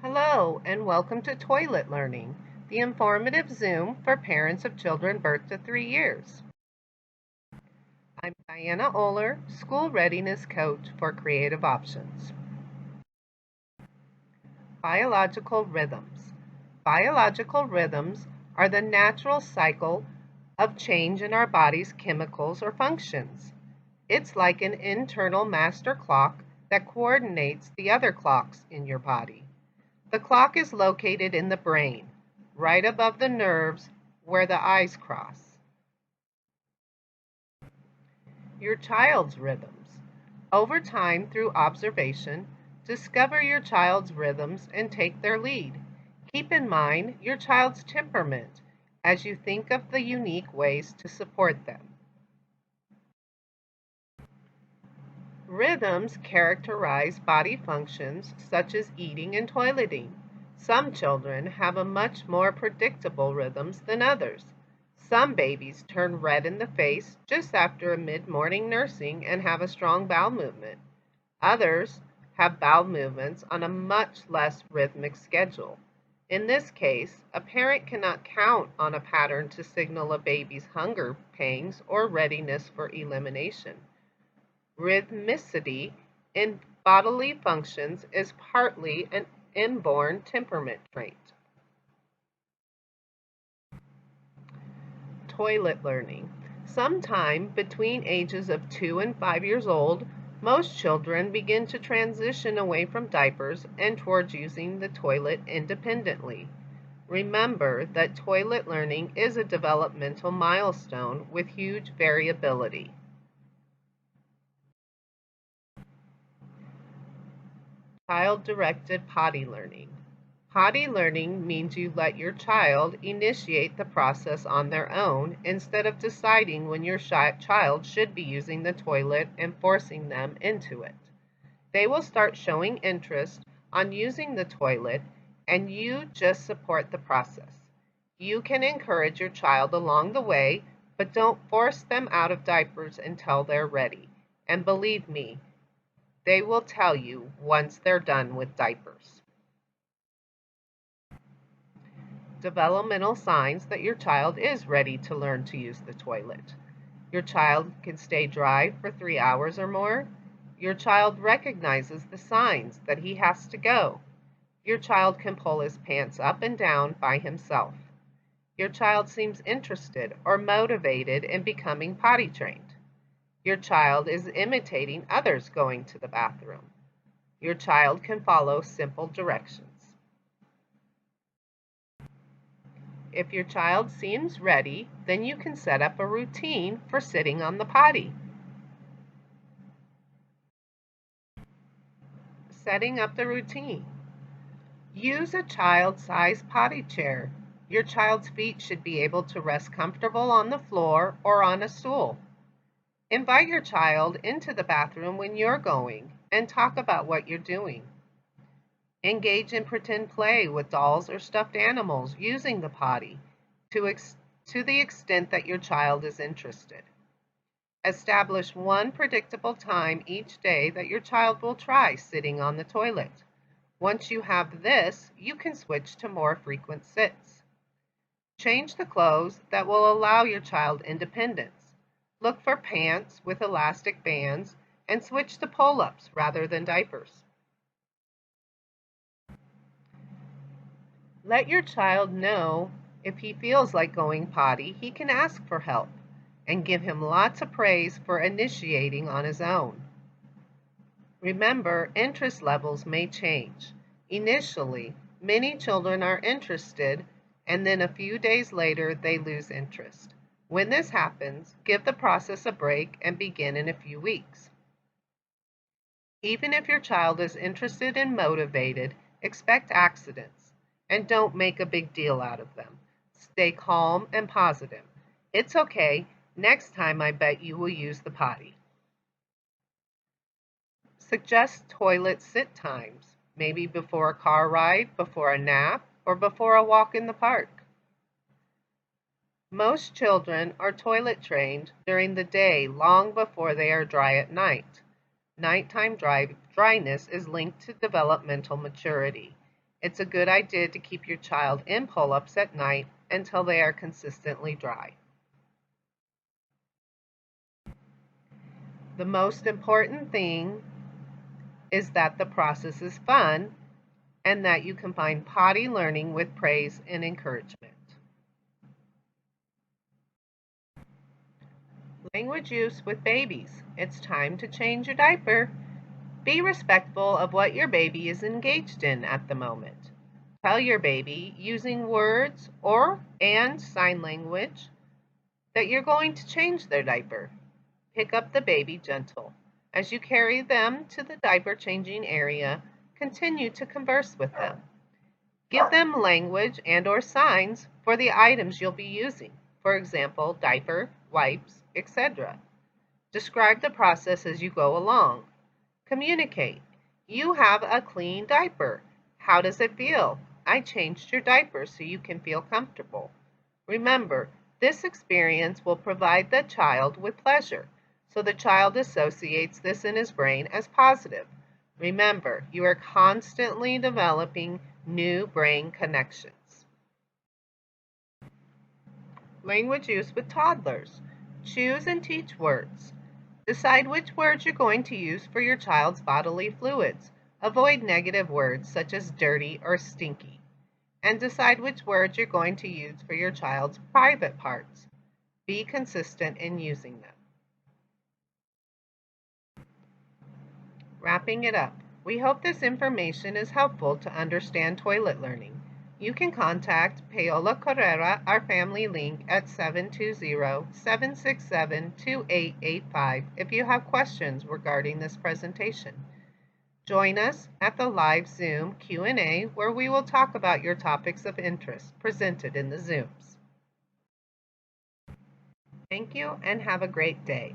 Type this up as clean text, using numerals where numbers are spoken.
Hello, and welcome to Toilet Learning, the informative Zoom for parents of children birth to 3 years. I'm Diana Oler, School Readiness Coach for Creative Options. Biological rhythms. Biological rhythms are the natural cycle of change in our body's chemicals or functions. It's like an internal master clock that coordinates the other clocks in your body. The clock is located in the brain, right above the nerves where the eyes cross. Your child's rhythms. Over time, through observation, discover your child's rhythms and take their lead. Keep in mind your child's temperament as you think of the unique ways to support them. Rhythms characterize body functions such as eating and toileting. Some children have a much more predictable rhythms than others. Some babies turn red in the face just after a mid-morning nursing and have a strong bowel movement. Others have bowel movements on a much less rhythmic schedule. In this case, a parent cannot count on a pattern to signal a baby's hunger pangs or readiness for elimination. Rhythmicity in bodily functions is partly an inborn temperament trait. Toilet learning. Sometime between ages of 2 and 5 years old, most children begin to transition away from diapers and towards using the toilet independently. Remember that toilet learning is a developmental milestone with huge variability. Child-directed potty learning. Potty learning means you let your child initiate the process on their own instead of deciding when your child should be using the toilet and forcing them into it. They will start showing interest on using the toilet and you just support the process. You can encourage your child along the way, but don't force them out of diapers until they're ready. And believe me, they will tell you once they're done with diapers. Developmental signs that your child is ready to learn to use the toilet. Your child can stay dry for 3 hours or more. Your child recognizes the signs that he has to go. Your child can pull his pants up and down by himself. Your child seems interested or motivated in becoming potty trained. Your child is imitating others going to the bathroom. Your child can follow simple directions. If your child seems ready, then you can set up a routine for sitting on the potty. Setting up the routine. Use a child-sized potty chair. Your child's feet should be able to rest comfortable on the floor or on a stool. Invite your child into the bathroom when you're going and talk about what you're doing. Engage in pretend play with dolls or stuffed animals using the potty to the extent that your child is interested. Establish one predictable time each day that your child will try sitting on the toilet. Once you have this, you can switch to more frequent sits. Change the clothes that will allow your child independence. Look for pants with elastic bands and switch to pull-ups rather than diapers. Let your child know if he feels like going potty, he can ask for help and give him lots of praise for initiating on his own. Remember, interest levels may change. Initially, many children are interested and then a few days later they lose interest. When this happens, give the process a break and begin in a few weeks. Even if your child is interested and motivated, expect accidents and don't make a big deal out of them. Stay calm and positive. It's okay. Next time I bet you will use the potty. Suggest toilet sit times, maybe before a car ride, before a nap, or before a walk in the park. Most children are toilet trained during the day long before they are dry at night. Nighttime dryness is linked to developmental maturity. It's a good idea to keep your child in pull-ups at night until they are consistently dry. The most important thing is that the process is fun and that you combine potty learning with praise and encouragement. Language use with babies. It's time to change your diaper. Be respectful of what your baby is engaged in at the moment. Tell your baby using words and sign language that you're going to change their diaper. Pick up the baby gentle. As you carry them to the diaper changing area, continue to converse with them. Give them language and/or signs for the items you'll be using. For example, diaper, wipes, etc. Describe the process as you go along. Communicate. You have a clean diaper. How does it feel? I changed your diaper so you can feel comfortable. Remember, this experience will provide the child with pleasure, so the child associates this in his brain as positive. Remember, you are constantly developing new brain connections. Language use with toddlers. Choose and teach words. Decide which words you're going to use for your child's bodily fluids. Avoid negative words such as dirty or stinky. And decide which words you're going to use for your child's private parts. Be consistent in using them. Wrapping it up, we hope this information is helpful to understand toilet learning. You can contact Paola Carrera, our family link, at 720-767-2885 if you have questions regarding this presentation. Join us at the live Zoom Q&A where we will talk about your topics of interest presented in the Zooms. Thank you and have a great day.